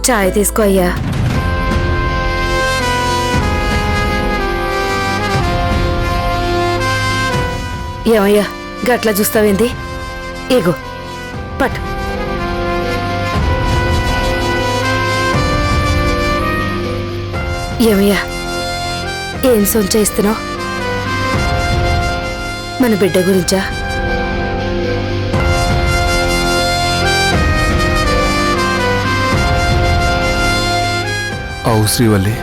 చాయ్ తీసుకో అయ్యా. ఏమయ్యా గట్లా చూస్తావేంది? ఏగో పట్. ఏమయ్యా ఏం సొంచేస్తున్నావు? మన బిడ్డ గురించా? అవు శ్రీవల్లి,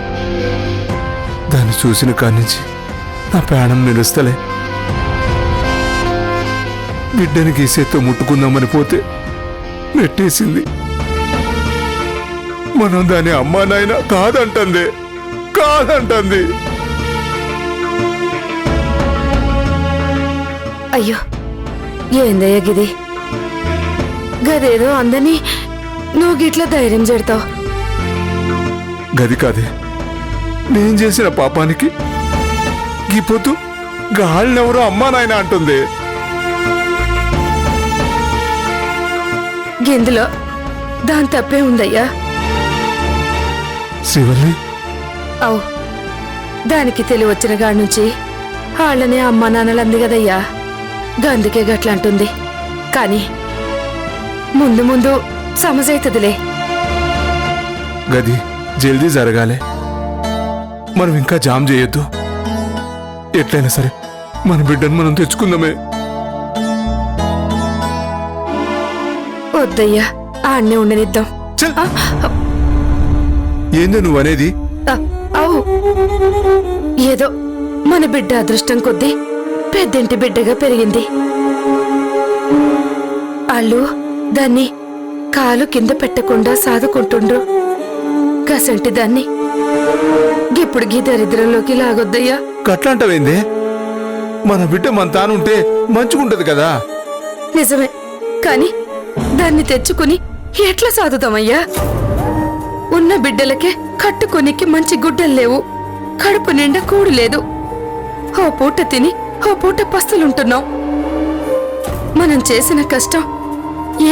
దాన్ని చూసిన కానించి నా ప్రాణం నిలుస్తలే. బిడ్డని గీసేతో ముట్టుకుందామని పోతే నెట్టేసింది. మనం దాని అమ్మా నాయన కాదంటుంది. అయ్యో ఏందయ్యా గిది? గదేదో అందని నువ్వు గిట్లా ధైర్యం చెడతావు. గది కాదే, నేను చేసిన పాపానికి గీపోతూ గాళ్ళెవరో అమ్మా నాయన అంటుంది. గిందులో దాని తప్పే ఉందయ్యా. శ్రీవల్లి, అవు దానికి తెలివచ్చిన గాడి నుంచి వాళ్ళనే అమ్మా నాన్నలు అంది కదయ్యా, గందుకే గట్లంటుంది. కాని ముందు ముందు సమజైతదిలే. గది జల్దీ జరగాలి. మనం ఇంకా జామ్ చేయొద్దు. ఎట్లయినా సరే మన బిడ్డను మనం తెచ్చుకుందామే. వద్దయ్యా, ఆడనే ఉండనిద్దాం. ఏందో నువ్వు అనేది? అవు ఏదో మన బిడ్డ అదృష్టం కొద్దీ పెద్దింటి బిడ్డగా పెరిగింది. వాళ్ళు దాన్ని కాలు కింద పెట్టకుండా సాదుకుంటుండ్రు. కసంటి దాన్ని ఇప్పుడు గీ దరిద్రంలోకి లాగొద్దయ్యా. గట్లంటవేందే? మన బిడ్డ మన తానుంటే మంచుకుంటది కదా. నిజమే, కాని దాన్ని తెచ్చుకుని ఎట్లా సాదుతామయ్యా? ఉన్న బిడ్డలకే కట్టుకొనికి మంచి గుడ్డలు లేవు, కడుపు నిండా కూడు లేదు. ఓ పూట తిని ఓ పూట పస్తులుంటున్నాం. మనం చేసిన కష్టం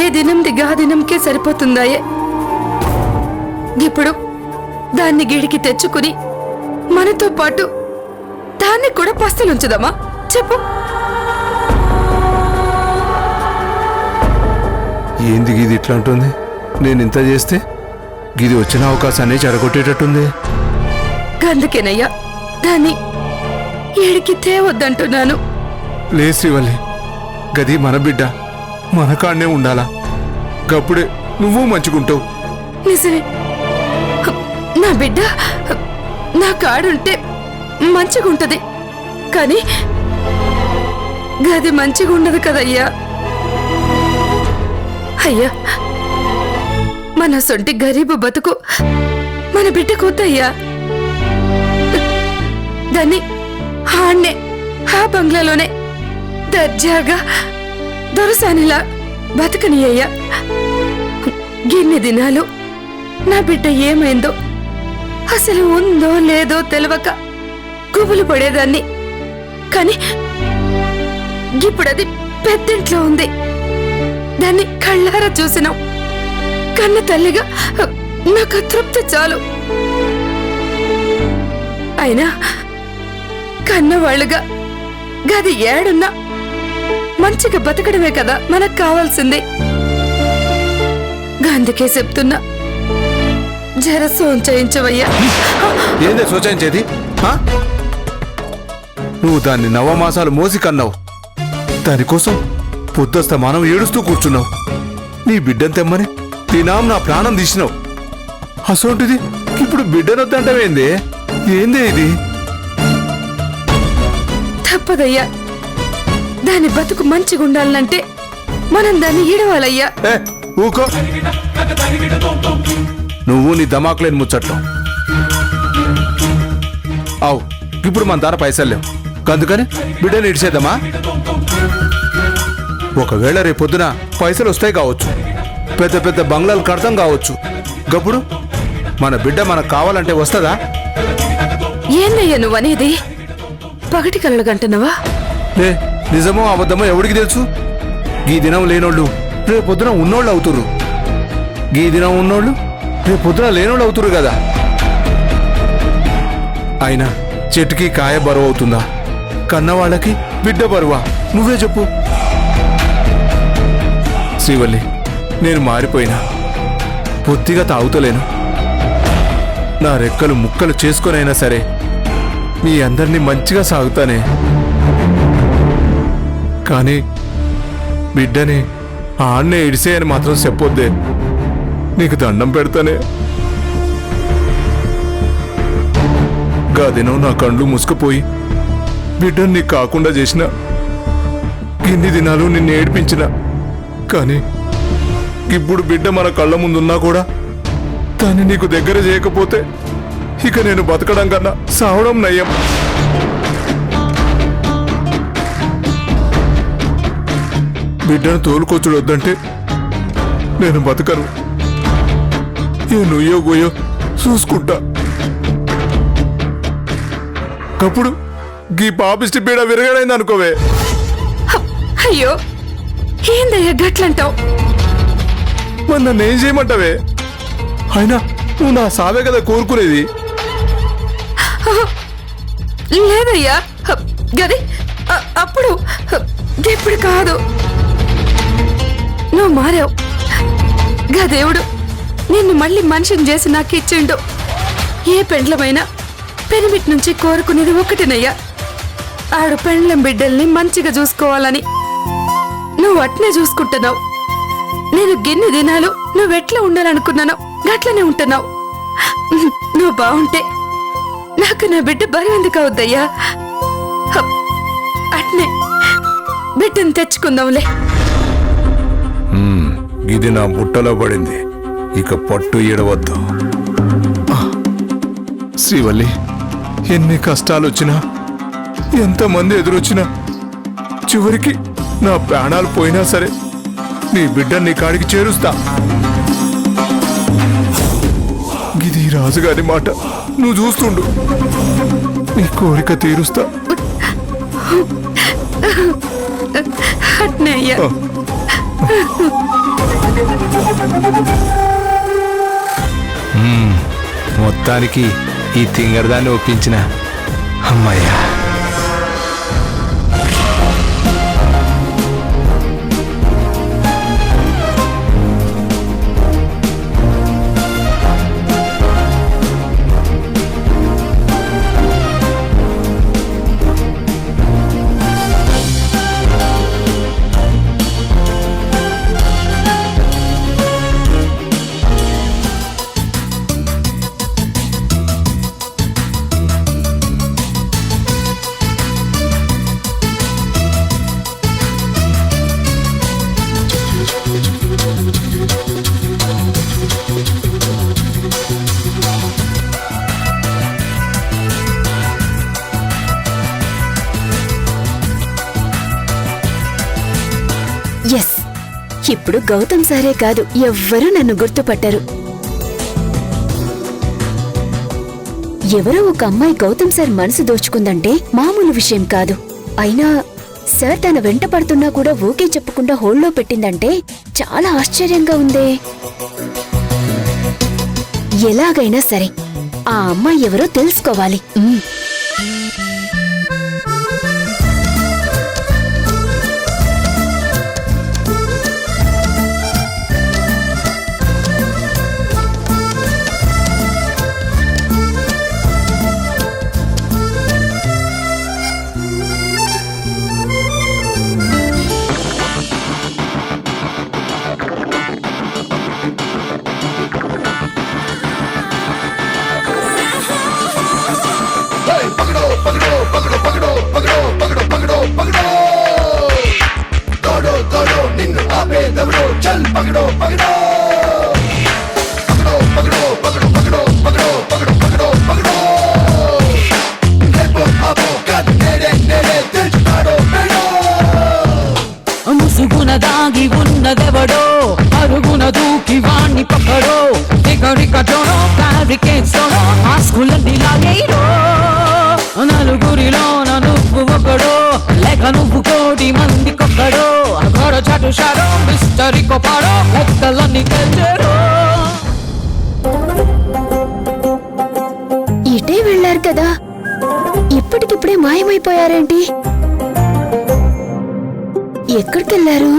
ఏ దినంది గా దినంకే సరిపోతుందాయే. ఇప్పుడు దాన్ని గిడికి తెచ్చుకుని మనతో పాటు దాన్ని కూడా పస్తులుంచుదామా చెప్పు? ఏంది గిది ఇట్లా ఉంటుంది? నేను ఇంత చేస్తే గిది వచ్చిన అవకాశాన్ని చెడగొట్టేటట్టుంది. అందుకేనయ్యా దాన్ని ఏడికి తేవద్దంటున్నాను. లే శ్రీవల్లి, గది మన బిడ్డ, మన కాడనే ఉండాలా. గప్పుడే నువ్వు మంచుకుంటావు. నిజమే, నా బిడ్డ నా కాడుంటే మంచిగుంటది. కాని గది మంచిగుండదు కదయ్యా. అయ్యా మన సొంటి గరీబు బతుకు మన బిడ్డకొద్దయ్యా. దాన్ని ఆడ్నే ఆ బంగ్లాలోనే దర్జాగా దొరసానిలా బతకని అయ్యా. గిన్ని దినాలు నా బిడ్డ ఏమైందో అసలు ఉందో లేదో తెలవక గుబులు పడేదాన్ని. కాని ఇప్పుడది పెద్దింట్లో ఉంది. దాన్ని కళ్ళారా చూసినాం. కన్న తల్లిగా నాకు తృప్తి చాలు. అయినా కన్నవాళ్ళుగా గది ఏడున్నా మంచిగా బతకడమే కదా మనకు కావాల్సింది. అందుకే చెప్తున్నా, జర సోంచయించవయ్యా. ఏందే సోచాయించేది? నువ్వు దాన్ని నవమాసాలు మోసి కన్నావు. దానికోసం పొద్దస్తమానం ఏడుస్తూ కూర్చున్నావు. నీ బిడ్డను తెమ్మని తినాం నా ప్రాణం తీసినావు. అసోంటిది ఇప్పుడు బిడ్డనొద్దంటావేందే? ఏందే ఇది? తప్పదయ్యా, దాని బతుకు మంచిగుండాలంటే మనం దాన్ని ఈడవాలయ్యా. ఊకో, నువ్వు నీ దమాకులేని ముచ్చట్లు. అవు ఇప్పుడు మన తార పైసలు లేవు అందుకని బిడ్డని ఇడిచేద్దామా? ఒకవేళ రేపొద్దున పైసలు వస్తాయి కావచ్చు, పెద్ద పెద్ద బంగ్లాలు కడతాం కావచ్చు, గప్పుడు మన బిడ్డ మనకు కావాలంటే వస్తుందా? ఏందయ్యా నువ్వనేది? పగటి కలలు గంటున్నావా? లే, నిజమో అబద్ధమో ఎవడికి తెలుసు? ఈ దినం లేనోళ్ళు రేపొద్దున ఉన్నోళ్ళు అవుతురు, ఈ దినం ఉన్నోళ్ళు రేపొద్దున లేనోళ్ళు అవుతురు కదా. అయినా చెట్టుకి కాయ బరువు అవుతుందా? కన్నవాళ్ళకి బిడ్డ బరువా? నువ్వే చెప్పు. శ్రీవల్లి, నేను మారిపోయినా, పొత్తిగా తాగుతలేను. నా రెక్కలు ముక్కలు చేసుకొనైనా సరే మీ అందరినీ మంచిగా సాగుతానే. కానీ బిడ్డని ఆన్నే ఇడిసేయని మాత్రం చెప్పొద్దే, నీకు దండం పెడతానే. గదినం నా కండ్లు మూసుకుపోయి బిడ్డని నీకు కాకుండా చేసిన, ఇన్ని దినాలు నిన్ను ఏడిపించిన. కానీ ఇప్పుడు బిడ్డ మన కళ్ళ ముందున్నా కూడా దాన్ని నీకు దగ్గర చేయకపోతే ఇక నేను బతకడం కన్నా సావడం నయ్యం. బిడ్డను తోలుకొచ్చుడు వద్దంటే నేను బతకను. ఏ నుయ్యో గోయో చూసుకుంటా. అప్పుడు గీ పాపిష్టి పీడ విరగడైంది అనుకోవే. అయ్యో ఏందయ్యా గట్లంటావు? మరి నన్ను ఏం చేయమంటావే? అయినా నువ్వు నా సావే కదా కోరుకునేది. లేదయ్యా, గది అప్పుడు ఇప్పుడు కాదు. నువ్వు మారావు. గదేవుడు నిన్ను మళ్ళీ మనిషిని చేసి నాకు ఇచ్చిండు. ఏ పెండ్లమైనా పెనిమిటి నుంచి కోరుకునేది ఒకటినయ్యా, ఆడు పెండ్లం బిడ్డల్ని మంచిగా చూసుకోవాలని. నువ్వు అట్నే చూసుకుంటున్నావు. నేను గిన్ని దినాలు నువ్వెట్లా ఉండాలనుకున్నానో గట్లనే ఉంటున్నావు. నువ్వు బాగుంటే నాకు నా బిడ్డ బరువెందుకు అవుద్దయ్యా? అట్నే బిడ్డను తెచ్చుకుందాంలే. ఇది నా బుట్టలో పడింది, ఇక పట్టు ఈడవద్దు. శ్రీవల్లి, ఎన్ని కష్టాలు వచ్చినా, ఎంతమంది ఎదురొచ్చినా, చివరికి నా ప్రాణాలు పోయినా సరే నీ బిడ్డని నీ కాడికి చేరుస్తా. ఇది రాజుగారి మాట, నువ్వు చూస్తుండు, నీ కోరిక తీరుస్తా. అట్నే అయ్యా. మొత్తానికి ఈ తింగరదాన్ని ఒప్పించిన. అమ్మయ్యా. ఎస్, ఇప్పుడు గౌతమ్ సారే కాదు, ఎవ్వరూ నన్ను గుర్తుపట్టరు. ఎవరో ఒక అమ్మాయి గౌతమ్ సార్ మనసు దోచుకుందంటే మామూలు విషయం కాదు. అయినా సార్ తన వెంట పడుతున్నా కూడా ఓకే చెప్పకుండా హోల్డ్లో పెట్టిందంటే చాలా ఆశ్చర్యంగా ఉందే. ఎలాగైనా సరే ఆ అమ్మాయి ఎవరో తెలుసుకోవాలి. పరుగున దూకి వాణ్ణి పక్కడో రికటోనో ఫ్యాబ్రికేట్స్తోనో మాస్కులన్నీ లాగేయడో నలుగురిలో నువ్వు ఒకడో లేక నువ్వు కోటి మంది కొక్కడో అగోడ చాటు షాడో మిస్టరీ కొపాడో లెక్కలన్నీ తెచ్చాడో. ఇటే వెళ్ళారు కదా, ఇప్పటికిప్పుడే మాయమైపోయారేంటి? ఎక్కడికెళ్ళారు?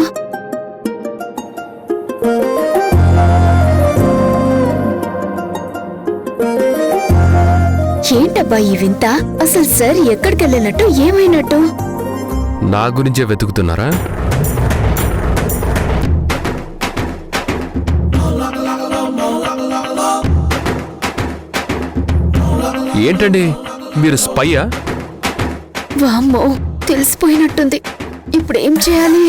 ఏంటబ్బా ఈ వింత? అసలు సార్ ఎక్కడికెళ్ళినట్టు, ఏమైనట్టు? నా గురించే వెతుకుతున్నారా? ఏంటండి మీరు స్పైయా? వామ్మో, తెలిసిపోయినట్టుంది. ఇప్పుడు ఏం చేయాలి?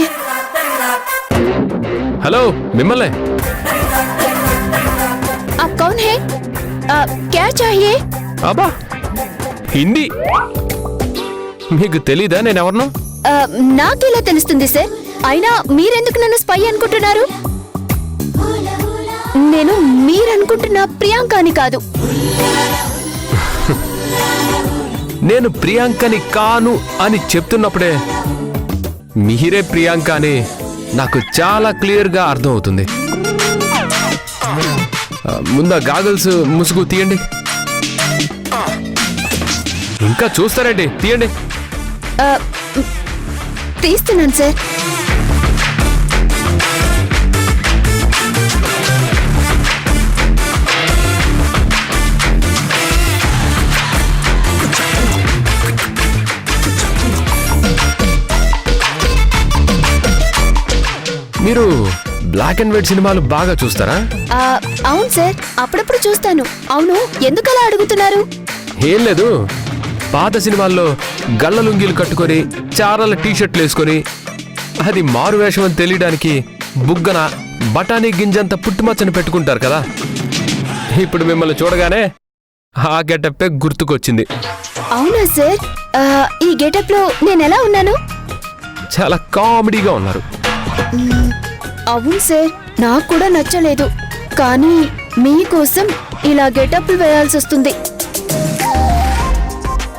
హలో, మిమ్మల్నే. आप कौन है? क्या चाहिए? అబ్బా, హిందీ మీకు తెలీదా నేనెవరినో? నాకెలా తెలుస్తుంది సార్? అయినా మీరెందుకు నన్ను స్పై అనుకుంటున్నారు? నేను మీరనుకుంటున్న ప్రియాంకని కాదు. నేను ప్రియాంకని కాను అని చెప్తున్నప్పుడే మీరే ప్రియాంక అని నాకు చాలా క్లియర్గా అర్థమవుతుంది. ముందా గాగల్స్ ముసుగు తీయండి. ఇంకా చూస్తారండి, తీయండి. తీస్తున్నాను సార్. మీరు బ్లాక్ అండ్ వైట్ సినిమాలు బాగా చూస్తారా? అవును సార్, అప్పుడప్పుడు చూస్తాను. అవును, ఎందుకలా అడుగుతున్నారు? ఏం లేదు, పాత సినిమాల్లో గళ్ళ లుంగీలు కట్టుకొని చారల టీషర్ట్లు వేసుకొని అది మారు వేషం అని తెలియడానికి బుగ్గన బఠానీ గింజంత పుట్టుమచ్చని పెట్టుకుంటారు కదా. ఇప్పుడు మిమ్మల్ని చూడగానే ఆ గెటప్పే గుర్తుకొచ్చింది. అవునా సార్? ఈ గెటప్ లో నేను ఎలా ఉన్నాను? చాలా కామెడీగా ఉన్నారు. అవును సార్, నాకు కూడా నచ్చలేదు. కానీ మీకోసం ఇలా గెటప్ వేయాల్సి వస్తుంది.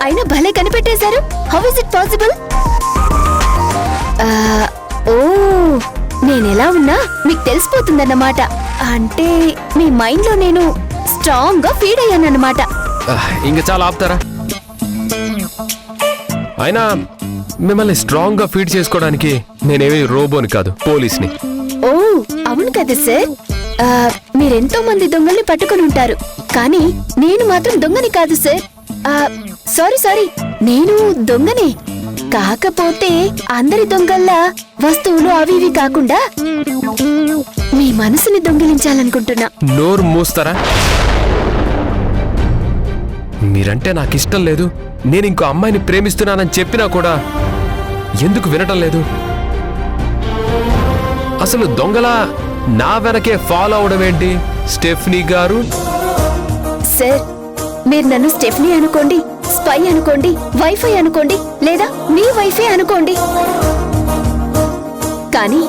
అయినా భలే కనిపెట్టేశారు. How is it possible? ఓ, నేనెలా ఉన్నా మీకు తెలిసిపోతుందన్నమాట. అంటే మీ మైండ్ లో నేను స్ట్రాంగ్ గా ఫీడ్ అయ్యానన్నమాట. ఇంకా చాలా ఆపుతారా? అయినా మిమ్మల్ని స్ట్రాంగ్ గా ఫీడ్ చేసుకోవడానికి నేనేమి రోబోని కాదు, పోలీస్ని. ఓ అవును కదా సార్. మీరెంతో మంది దొంగల్ని పట్టుకుని ఉంటారు, కానీ నేను మాత్రం దొంగని కాదు సార్. సారీ, నేను దొంగనే. కాకపోతే అందరి దొంగల్లా వస్తువులు అవి ఇవి కాకుండా మీ మనసుని దొంగిలించాలనుకుంటున్నా. నోరు మూస్తారా? మీరంటే నాకు ఇష్టం లేదు, నేను ఇంకో అమ్మాయిని ప్రేమిస్తున్నానని చెప్పినా కూడా ఎందుకు వినటం లేదు? అసలు దొంగలా నా వెనకే ఫాలో అవడం ఏంటి స్టెఫ్నీ గారు? సార్, మీరు నన్ను స్టెఫ్నీ అనుకోండి, స్పై అనుకోండి, వైఫై అనుకోండి, లేదా మీ వైఫై అనుకోండి. కానీ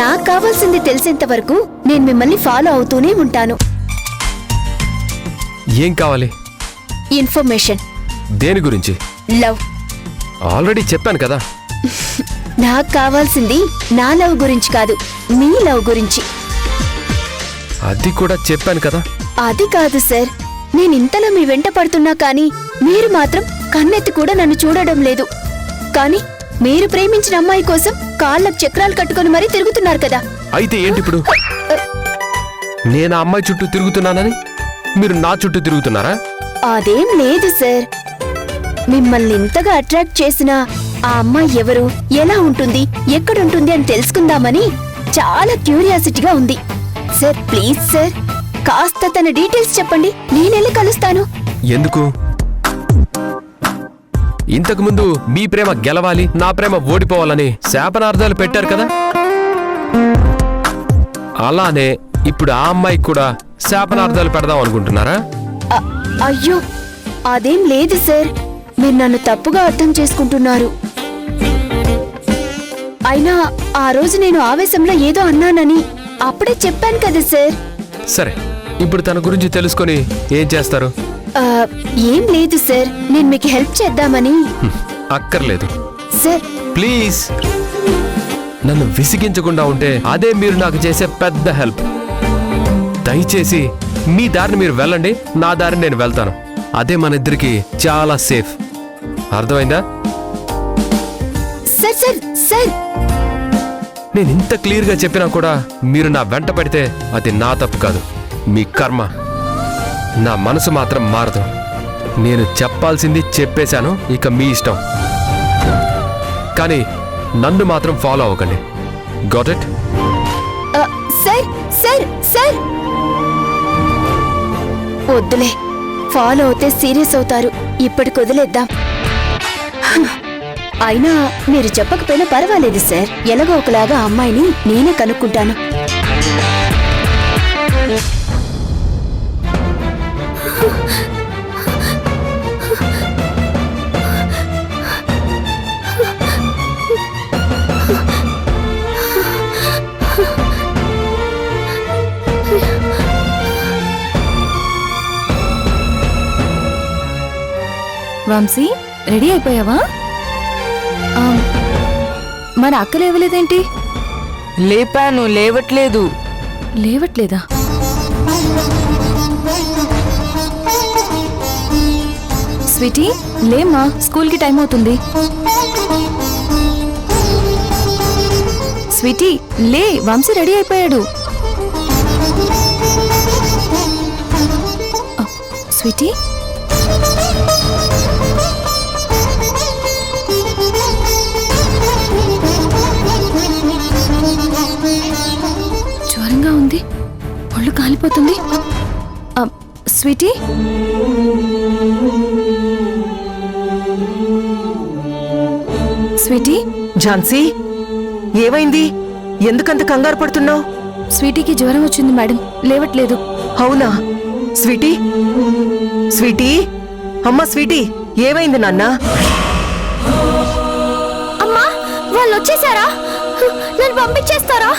నాకు కావాల్సింది తెలిసేంత వరకు నేను మిమ్మల్ని ఫాలో అవుతూనే ఉంటాను. ఏం కావాలి? ఇన్ఫర్మేషన్. దేని గురించి? లవ్. ఆల్రెడీ చెప్పాను కదా. నాకు కావాల్సింది నా లవ్ గురించి కాదు, మీ లవ్ గురించి. అది కూడా చెప్పాను కదా. అది కాదు సార్, నేను ఇంతలో మీ వెంట పడుతున్నా కానీ మీరు మాత్రం కన్నెత్తి కూడా నన్ను చూడడం లేదు. కానీ మీరు ప్రేమించిన అమ్మాయి కోసం కాళ్ళకు చక్రాలు కట్టుకొని మరీ తిరుగుతున్నారు కదా. అయితే ఏంటి ఇప్పుడు? నేను ఆ అమ్మాయి చుట్టూ తిరుగుతున్నానని మీరు నా చుట్టూ తిరుగుతున్నారా? అదేం లేదు సార్. మిమ్మల్ని ఇంతగా అట్రాక్ట్ చేసిన ఆ అమ్మాయి ఎవరు, ఎలా ఉంటుంది, ఎక్కడుంటుంది అని తెలుసుకుందామని చాలా క్యూరియాసిటీగా ఉంది. సార్ ప్లీజ్ సార్, కాస్త తన డీటెయిల్స్ చెప్పండి, నేనెళ్ళి కలుస్తాను. ఎందుకు? ఇంతకు ముందు మీ ప్రేమ గెలవాలి, నా ప్రేమ ఓడిపోవాలని శాపనార్థాలు పెట్టారు కదా. అలానే ఇప్పుడు ఆ అమ్మాయికి కూడా శాపనార్థాలు పెడదాం అనుకుంటున్నారా? అయ్యో, అదేం లేదు సార్, మీరు నన్ను తప్పుగా అర్థం చేసుకుంటున్నారు. అయినా ఆ రోజు నేను ఆవేశంలో ఏదో అన్నానని అప్పుడే చెప్పాను కదా సార్. సరే, ఇప్పుడు తన గురించి తెలుసుకొని ఏం చేస్తారు? ఆ, ఏం లేదు సార్, నేను మీకు హెల్ప్ చేద్దామని. అక్కర్లేదు సార్ ప్లీజ్. నన్ను విసిగించకుండా ఉంటే అదే మీరు నాకు చేసే పెద్ద హెల్ప్. దయచేసి మీ దారిని మీరు వెళ్ళండి, నా దారిని నేను వెళ్తాను. అదే మన ఇద్దరికి చాలా సేఫ్. అర్థమైందా? సార్ సార్ సార్ నేను ఇంత క్లియర్గా చెప్పినా కూడా మీరు నా వెంట పడితే అది నా తప్పు కాదు, మీ కర్మ. నా మనసు మాత్రం మారదు. నేను చెప్పాల్సింది చెప్పేశాను, ఇక మీ ఇష్టం. కానీ నన్ను మాత్రం ఫాలో అవ్వకండి. Got it? ఆ, సార్ సార్ సార్ వద్దులే, ఫాలో అవుతే సీరియస్ అవుతారు. ఇప్పటికి వదిలేద్దాం. అయినా మీరు చెప్పకపోయినా పర్వాలేదు సార్, ఎలాగో ఒకలాగా ఆ అమ్మాయిని నేనే కనుక్కుంటాను. వంశీ, రెడీ అయిపోయావా? మరి అక్క లేవలేదేంటి? లేపాను, లేవట్లేదు. లేవట్లేదా? స్వీటీ, లేమ్మా, స్కూల్కి టైం అవుతుంది. స్వీటీ, లే, వంశీ రెడీ అయిపోయాడు. స్వీటీ, జ్వరంగా ఉంది, ఒళ్ళు కాలిపోతుంది. Sweety, Sweety. ఝాన్సీ, ఏమైంది? ఎందుకంత కంగారు పడుతున్నావు? స్వీటీకి జ్వరం వచ్చింది మేడం, లేవట్లేదు. అవునా? స్వీటీ, స్వీటీ, అమ్మా స్వీటీ, ఏమైంది నాన్న? అమ్మా, వాళ్ళు వచ్చేసారా? నన్ను పంపించేస్తారా?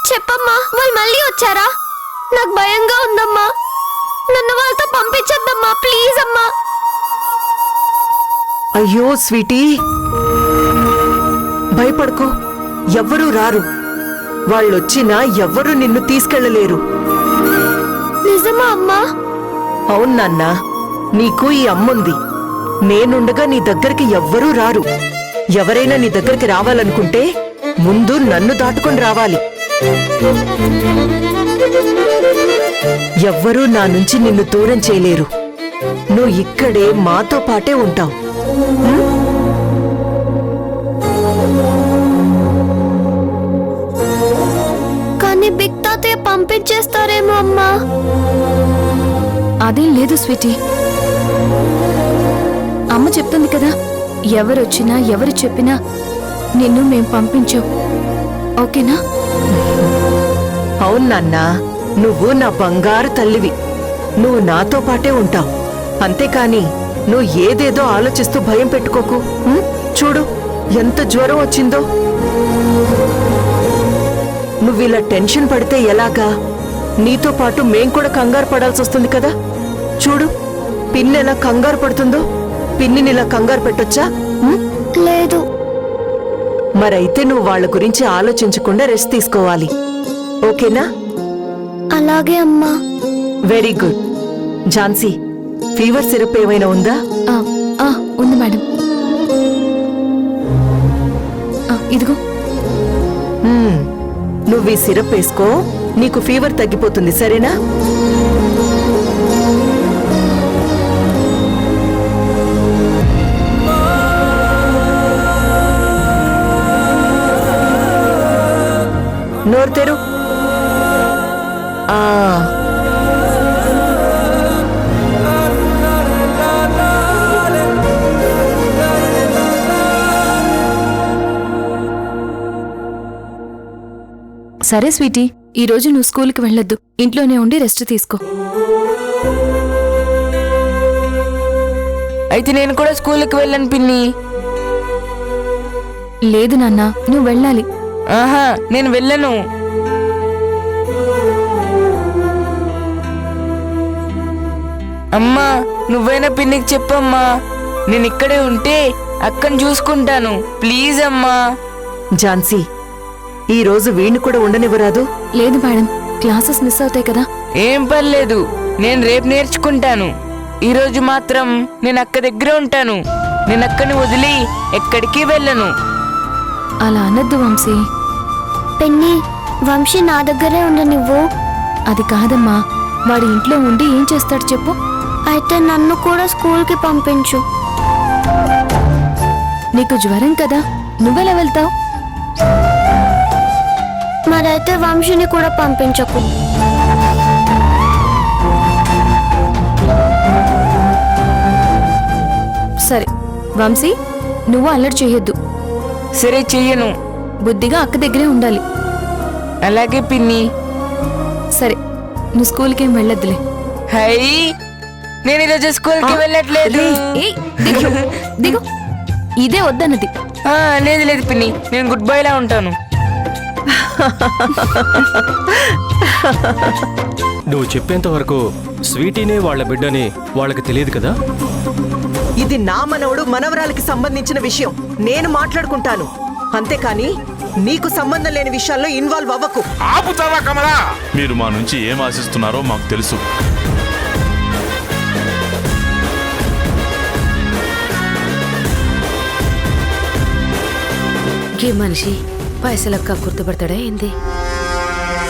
చెప్పమ్మా, వాళ్ళు మళ్ళీ వచ్చారా? నాకు భయంగా ఉందమ్మా, నన్ను వాళ్ళతో పంపించద్దమ్మా, ప్లీజ్ అమ్మా. అయ్యో స్వీటీ, భయపడుకో, ఎవ్వరూ రారు. వాళ్ళొచ్చినా ఎవ్వరూ నిన్ను తీసుకెళ్లలేరు. నిజమా అమ్మా? అవును నాన్న, నీకు ఈ అమ్ముంది. నేనుండగా నీ దగ్గరికి ఎవ్వరూ రారు. ఎవరైనా నీ దగ్గరికి రావాలనుకుంటే ముందు నన్ను దాటుకొని రావాలి. ఎవ్వరూ నా నుంచి నిన్ను దూరం చేయలేరు. నువ్వు ఇక్కడే మాతో పాటే ఉంటావు. కానీ బిగ్ తాతయ్య పంపించేస్తారేమో అమ్మా. అదేం లేదు స్వీటీ, అమ్మ చెప్తుంది కదా, ఎవరొచ్చినా ఎవరు చెప్పినా నిన్ను మేం పంపించావు, ఓకేనా? అవును నాన్నా, నువ్వు నా బంగారు తల్లివి. నువ్వు నాతో పాటే ఉంటావు. అంతేకాని నువ్వు ఏదేదో ఆలోచిస్తూ భయం పెట్టుకోకు. చూడు ఎంత జ్వరం వచ్చిందో. నువ్విలా టెన్షన్ పడితే ఎలాగా? నీతో పాటు మేం కూడా కంగారు పడాల్సి వస్తుంది కదా. చూడు పిన్ని ఎలా కంగారు పడుతుందో. పిన్నినిలా కంగారు పెట్టొచ్చా? లేదు. మరైతే నువ్వు వాళ్ళ గురించి ఆలోచించకుండా రెస్ట్ తీసుకోవాలి, ఓకేనా? అలాగే అమ్మా. Very good. Jhansi, fever syrup ఏమైనా ఉందా? ఉంది మేడం. ఇదిగో. నువ్వు ఈ సిరప్ వేసుకో, నీకు ఫీవర్ తగ్గిపోతుంది, సరేనా? నోరు తెరు. సరే స్వీటీ, ఈ రోజు నువ్వు స్కూల్కి వెళ్ళొద్దు, ఇంట్లోనే ఉండి రెస్ట్ తీసుకో. అయితే నేను కూడా స్కూల్కి వెళ్ళను పిన్ని. లేదు నాన్న నువ్వు వెళ్ళాలి. ఆహా నేను వెళ్ళను. అమ్మా నువ్వైనా పిన్నికి చెప్పమ్మా, నేను ఇక్కడే ఉంటే అక్కని చూసుకుంటాను. ప్లీజ్ అమ్మా. ఝాన్సీ, ఈ రోజు వీణ్ణి కూడా ఉండనివ్వరాదు. లేదు మేడం, క్లాసెస్ మిస్ అవుతాయి కదా. ఏం పర్లేదు, నేను రేపు నేర్చుకుంటాను. ఈ రోజు మాత్రం నేను అక్క దగ్గర ఉంటాను. నేను అక్కని వదిలి ఎక్కడికి వెళ్ళను. అలా అనద్దు వంశీ. పెన్ని, వంశీ నా దగ్గరే ఉండనివ్వు. అది కాదమ్మా, వాడి ఇంట్లో ఉండి ఏం చేస్తాడు చెప్పు. అయితే నన్ను కూడా స్కూల్కి పంపించు. నీకు జ్వరం కదా, నువ్వెలా వెళ్తావు? మరైతే వంశీని కూడా పంపించకు. సరే వంశీ, నువ్వు అల్లరి చేయొద్దు. సరే చెయ్యను. బుద్ధిగా అక్క దగ్గరే ఉండాలి. అలాగే పిన్ని. సరే నువ్వు స్కూల్కి ఏం వెళ్ళొద్దులే. హై, నేను ఈరోజు స్కూల్కి వెళ్ళట్లేదు. ఏయ్, దిగు, దిగు. ఇదే వద్దన్నది. లేదు లేదు పిన్ని, నేను గుడ్ బై లా ఉంటాను. నువ్వు చెప్పేంత వరకు స్వీటీనే వాళ్ళ బిడ్డని వాళ్ళకి తెలియదు కదా. ఇది నా మనవడు మనవరాలకి సంబంధించిన విషయం. నేను మాట్లాడుకుంటాను, అంతేకాని నీకు సంబంధం లేని విషయాల్లో ఇన్వాల్వ్ అవ్వకు. ఆపుతావా కమలా? మీరు మా నుంచి ఏం ఆశిస్తున్నారో మాకు తెలుసు. ఈ మనిషి పైసలక్క గుర్తుపడతాడా ఏంది?